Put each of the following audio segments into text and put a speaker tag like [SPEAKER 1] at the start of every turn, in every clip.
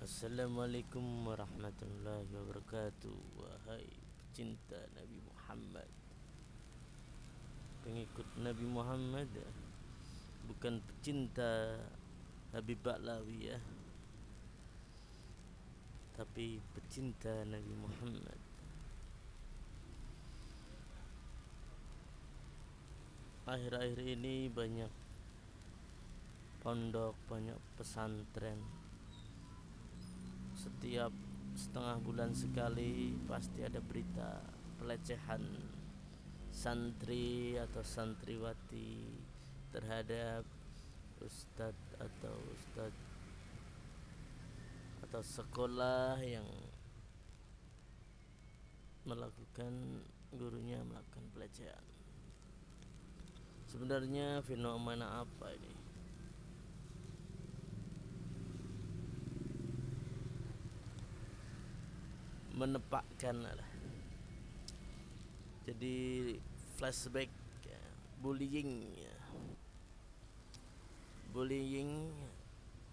[SPEAKER 1] Assalamualaikum warahmatullahi wabarakatuh. Wahai cinta Nabi Muhammad, pengikut Nabi Muhammad, bukan pecinta Habib Baklawi ya, tapi pecinta Nabi Muhammad. Akhir-akhir ini banyak pondok, banyak pesantren. Setiap setengah bulan sekali pasti ada berita pelecehan santri atau santriwati terhadap ustadz atau sekolah yang gurunya melakukan pelecehan. Sebenarnya fenomena apa ini? Menepakkan lah. Jadi flashback ya, bullying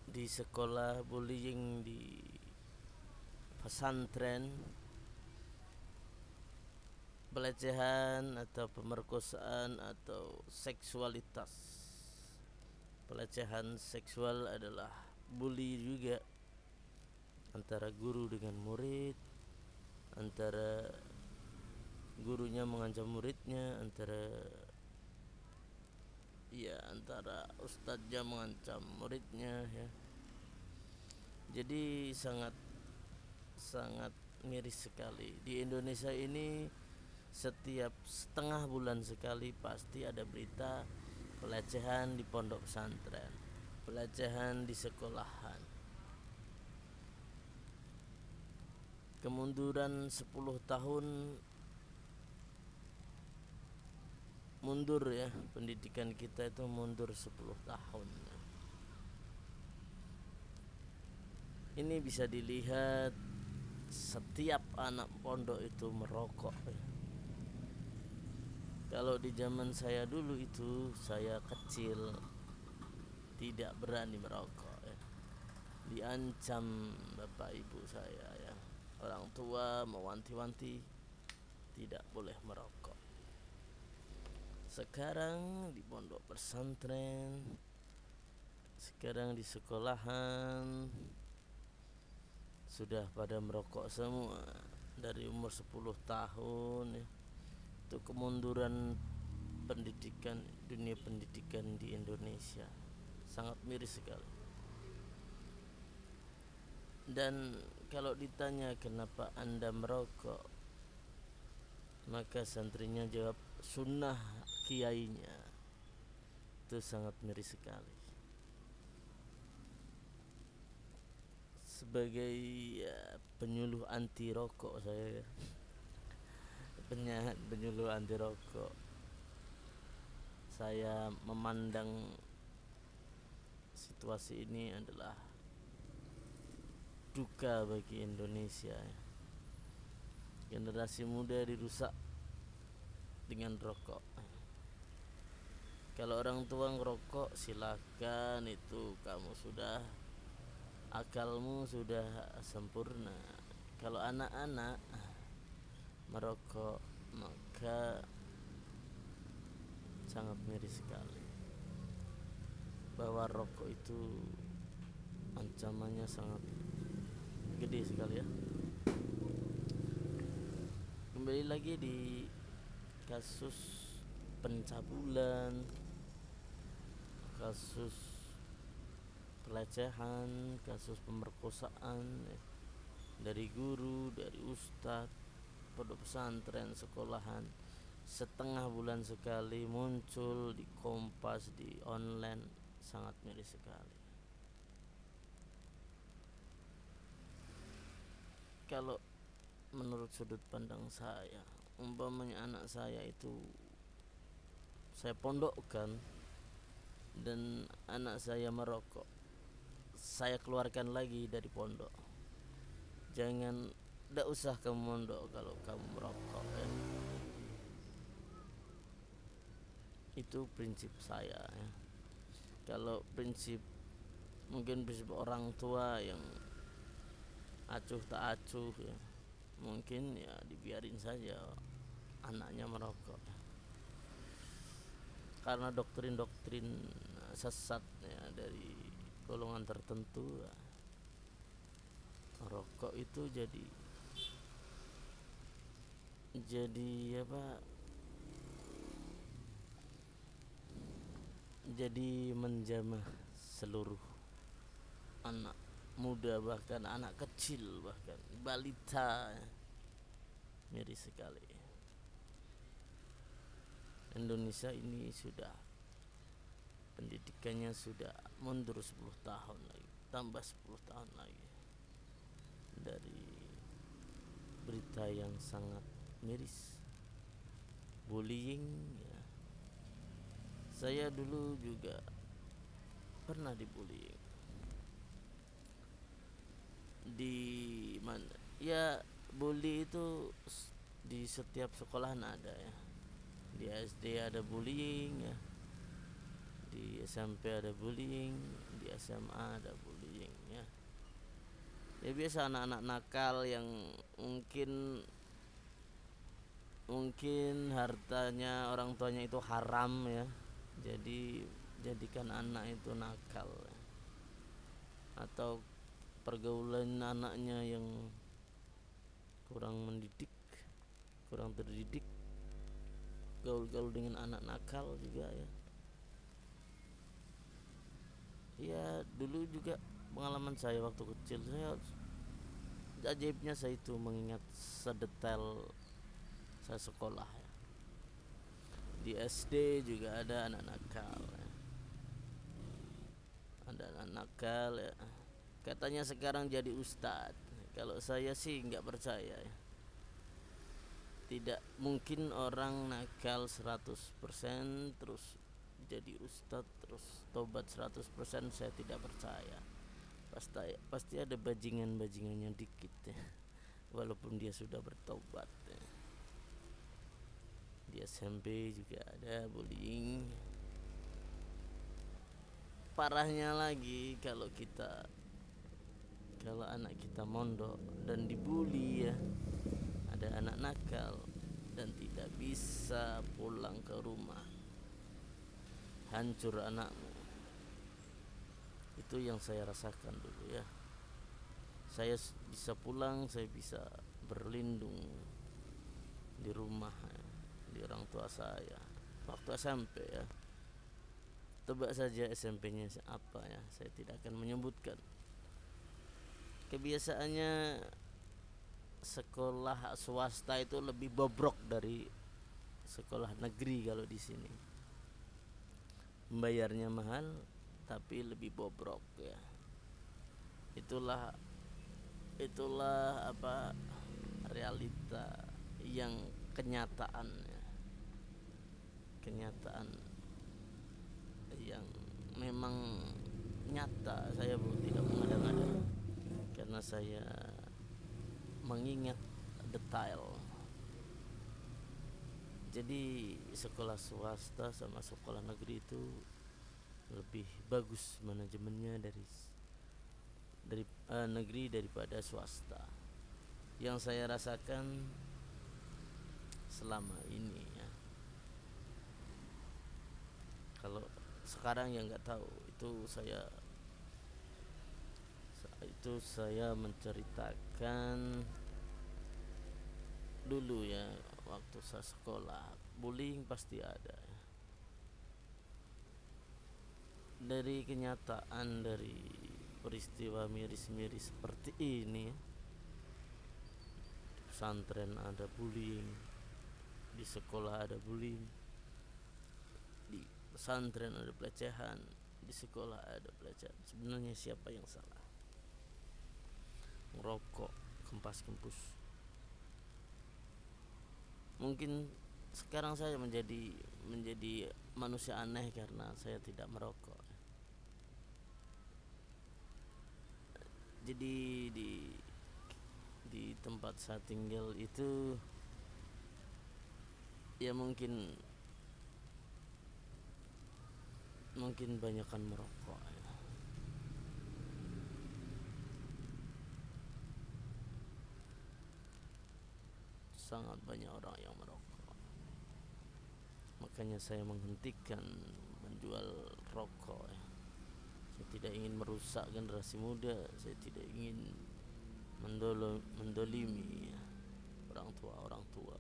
[SPEAKER 1] di sekolah, bullying di pesantren, pelecehan atau pemerkosaan atau seksualitas. Pelecehan seksual adalah bully juga, antara guru dengan murid, antara gurunya mengancam muridnya, antara ustadznya mengancam muridnya ya. Jadi sangat miris sekali. Di Indonesia ini setiap setengah bulan sekali pasti ada berita pelecehan di pondok pesantren, pelecehan di sekolahan. Kemunduran 10 tahun mundur ya, pendidikan kita itu mundur 10 tahun. Ini bisa dilihat setiap anak pondok itu merokok ya. Kalau di zaman saya dulu itu, saya kecil tidak berani merokok ya. Diancam bapak ibu saya ya. Orang tua mewanti-wanti tidak boleh merokok. Sekarang di pondok pesantren, sekarang di sekolahan sudah pada merokok semua dari umur 10 tahun ya. Itu kemunduran pendidikan, dunia pendidikan di Indonesia sangat miris sekali. Dan kalau ditanya kenapa Anda merokok, maka santrinya jawab sunnah kiainya. Itu sangat miris sekali. Sebagai penyuluh anti rokok saya, penyuluh anti rokok, saya memandang situasi ini adalah duka bagi Indonesia. Generasi muda dirusak dengan rokok. Kalau orang tua ngerokok silakan, itu kamu sudah, akalmu sudah sempurna. Kalau anak-anak merokok, maka sangat miris sekali, bahwa rokok itu ancamannya sangat gede sekali ya. Kembali lagi di kasus pencabulan, kasus pelecehan, kasus pemerkosaan ya, dari guru, dari ustadz, pondok pesantren, sekolahan. Setengah bulan sekali muncul di Kompas, di online. Sangat miris sekali. Kalau menurut sudut pandang saya, umpamanya anak saya itu saya pondokkan dan anak saya merokok, saya keluarkan lagi dari pondok. Jangan, tidak usah kamu mondok kalau kamu merokok ya. Itu prinsip saya ya. Kalau prinsip, mungkin prinsip orang tua yang acuh tak acuh ya, mungkin ya dibiarin saja anaknya merokok karena doktrin-doktrin sesat ya dari golongan tertentu ya. Rokok itu jadi apa, jadi menjamah seluruh anak muda, bahkan anak kecil, bahkan balita ya. Miris sekali. Indonesia ini sudah pendidikannya sudah mundur 10 tahun lagi, tambah 10 tahun lagi dari berita yang sangat miris, bullying ya. Saya dulu juga pernah dibullying di mana ya. Bully itu di setiap sekolahan ada ya. Di SD ada bullying ya, di SMP ada bullying, di SMA ada bullying ya. Ya biasa anak-anak nakal yang mungkin hartanya orang tuanya itu haram ya, jadi jadikan anak itu nakal ya. Atau pergaulan anaknya yang kurang mendidik, kurang terdidik, gaul-gaul dengan anak nakal juga ya. Ya dulu juga pengalaman saya waktu kecil, saya ajaibnya saya itu mengingat sedetail saya sekolah ya. Di SD juga ada anak nakal ya. Ada anak nakal ya, katanya sekarang jadi ustadz. Kalau saya sih nggak percaya ya. Tidak mungkin orang nakal 100% terus jadi ustadz terus tobat 100%, saya tidak percaya. Pasti ada bajingan-bajingannya dikit ya, walaupun dia sudah bertobat ya. Di SMP juga ada bullying. Parahnya lagi kalau anak kita mondok dan dibully ya, ada anak nakal dan tidak bisa pulang ke rumah, hancur anakmu. Itu yang saya rasakan dulu ya. Saya bisa pulang, saya bisa berlindung di rumah ya, di orang tua saya waktu SMP ya. Tebak saja SMP-nya apa ya, saya tidak akan menyebutkan. Kebiasaannya sekolah swasta itu lebih bobrok dari sekolah negeri. Kalau di sini membayarnya mahal tapi lebih bobrok ya. Itulah apa, realita yang kenyataan ya. Kenyataan yang memang nyata, saya tidak mengada-ngada karena saya mengingat detail. Jadi sekolah swasta sama sekolah negeri itu lebih bagus manajemennya dari negeri daripada swasta. Yang saya rasakan selama ini ya. Kalau sekarang ya nggak tahu, itu saya menceritakan dulu ya. Waktu saya sekolah bullying pasti ada ya. Dari kenyataan, dari peristiwa miris-miris seperti ini, di pesantren ada bullying, di sekolah ada bullying, di pesantren ada pelecehan, di sekolah ada pelecehan. Sebenarnya siapa yang salah? Merokok kempas-kempus. Mungkin sekarang saya menjadi manusia aneh karena saya tidak merokok. Jadi di tempat saya tinggal itu ya mungkin banyakkan merokok ya. sangat banyak orang yang merokok. Makanya saya menghentikan menjual rokok ya. Saya tidak ingin merusak generasi muda, saya tidak ingin mendolimi ya, orang tua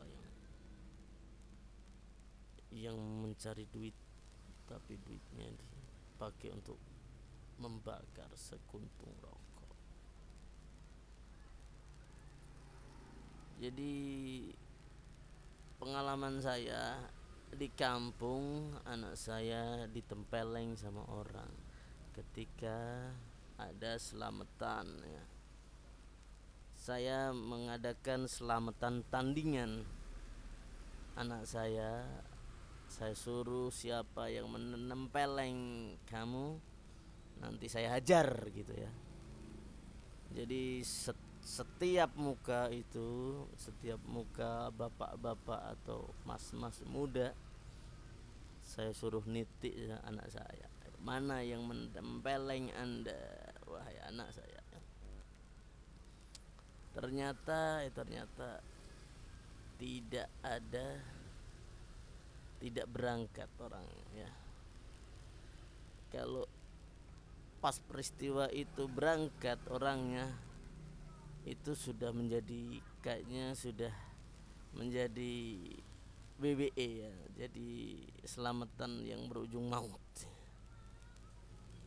[SPEAKER 1] yang mencari duit, tapi duitnya dipakai untuk membakar sekuntung rokok. Jadi pengalaman saya di kampung, anak saya ditempeleng sama orang ketika ada selamatan ya. Saya mengadakan selamatan tandingan anak saya suruh siapa yang menempeleng kamu nanti saya hajar gitu ya. Jadi setiap muka itu, setiap muka bapak-bapak atau mas-mas muda, saya suruh nitik ya, anak saya, mana yang menempeleng Anda wahai anak saya. Ternyata tidak ada, tidak berangkat orangnya ya. Kalau pas peristiwa itu berangkat orangnya, itu sudah menjadi, kayaknya sudah menjadi BBE ya, jadi selamatan yang berujung maut.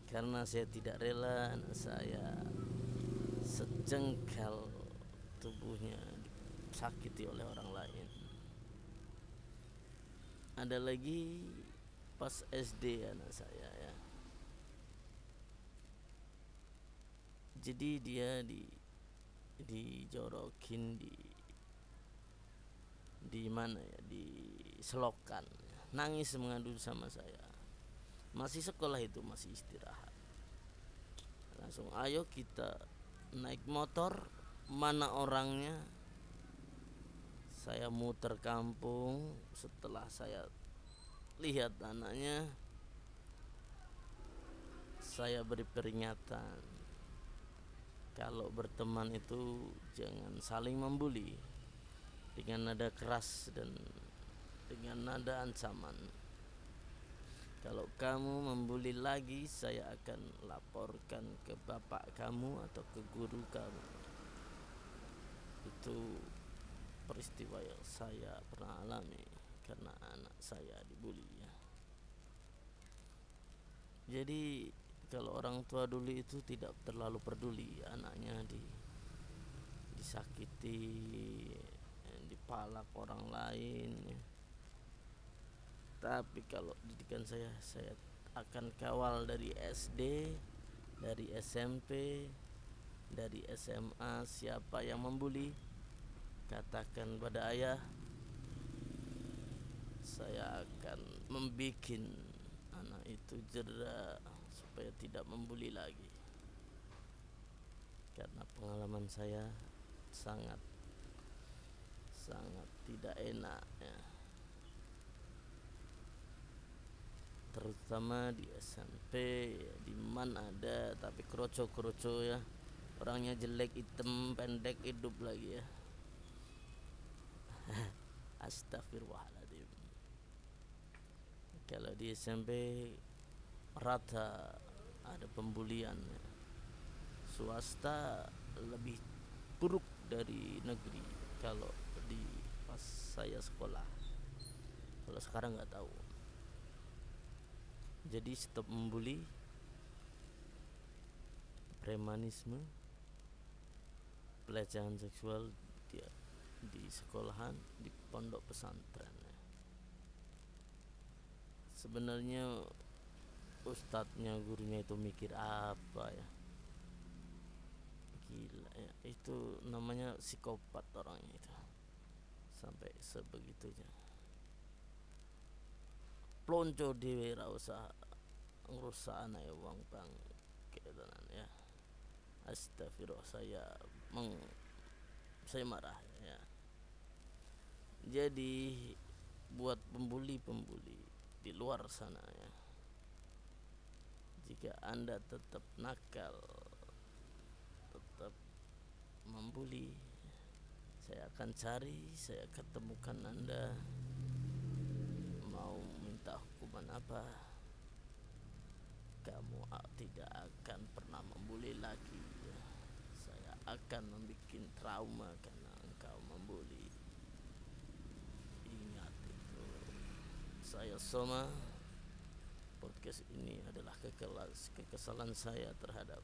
[SPEAKER 1] Karena saya tidak rela anak saya sejengkal tubuhnya disakiti oleh orang lain. Ada lagi pas SD anak saya ya. Jadi dia dijorokin di mana ya, di selokan. Nangis mengadu sama saya. Masih sekolah itu, masih istirahat. Langsung ayo kita naik motor, mana orangnya. Saya muter kampung. Setelah saya lihat anaknya, saya beri peringatan, kalau berteman itu jangan saling membuli dengan nada keras dan dengan nada ancaman. Kalau kamu membuli lagi, saya akan laporkan ke bapak kamu atau ke guru kamu. Itu peristiwa yang saya pernah alami karena anak saya dibuli ya. Jadi kalau orang tua dulu itu tidak terlalu peduli anaknya disakiti, dipalak orang lain ya. Tapi kalau didikan saya akan kawal dari SD, dari SMP, dari SMA. Siapa yang membuli, katakan pada ayah, saya akan membikin anak itu jera supaya tidak membuli lagi. Karena pengalaman saya sangat tidak enak ya. Terutama di SMP ya, di mana ada tapi kroco ya, orangnya jelek, hitam, pendek, hidup lagi ya. Astagfirullahaladzim. Kalau di SMP rata ada pembulian ya. Swasta lebih buruk dari negeri kalau di pas saya sekolah. Kalau sekarang nggak tahu. Jadi stop membuli, premanisme, pelecehan seksual dia di sekolahan, di pondok pesantren. Sebenarnya ustadznya, gurunya itu mikir apa ya? Gila ya, itu namanya psikopat orangnya itu. Sampai sebegitunya. Plonco dhewe ra usah ngrusak anake wong bang ketenan ya. Astagfirullah, saya marah ya. Jadi buat pembuli di luar sana ya, jika Anda tetap nakal, tetap membuli, Saya akan cari, saya akan temukan Anda. Mau minta hukuman apa? Kamu tidak akan pernah membuli lagi. Saya akan membuat trauma karena engkau membuli. Ingat itu. Saya Soma. Podcast ini adalah kekesalan saya terhadap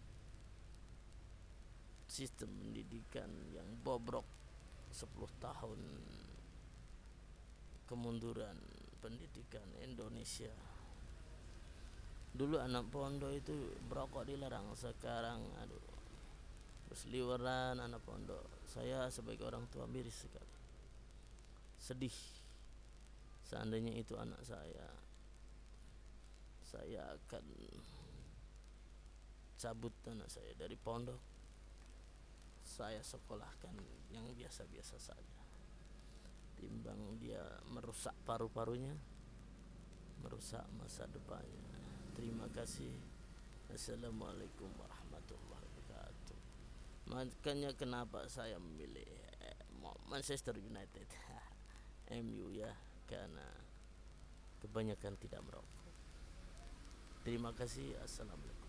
[SPEAKER 1] sistem pendidikan yang bobrok 10 tahun kemunduran pendidikan Indonesia. Dulu anak pondok itu berokok dilarang, sekarang berseliweran anak pondok. Saya sebagai orang tua miris sekali, sedih. Seandainya itu anak saya akan cabut anak saya dari pondok, saya sekolahkan yang biasa-biasa saja, timbang dia merusak paru-parunya, merusak masa depannya. Terima kasih. Assalamualaikum warahmatullahi wabarakatuh. Makanya kenapa saya memilih Manchester United MU ya, karena kebanyakan tidak merokok. Terima kasih. Assalamualaikum.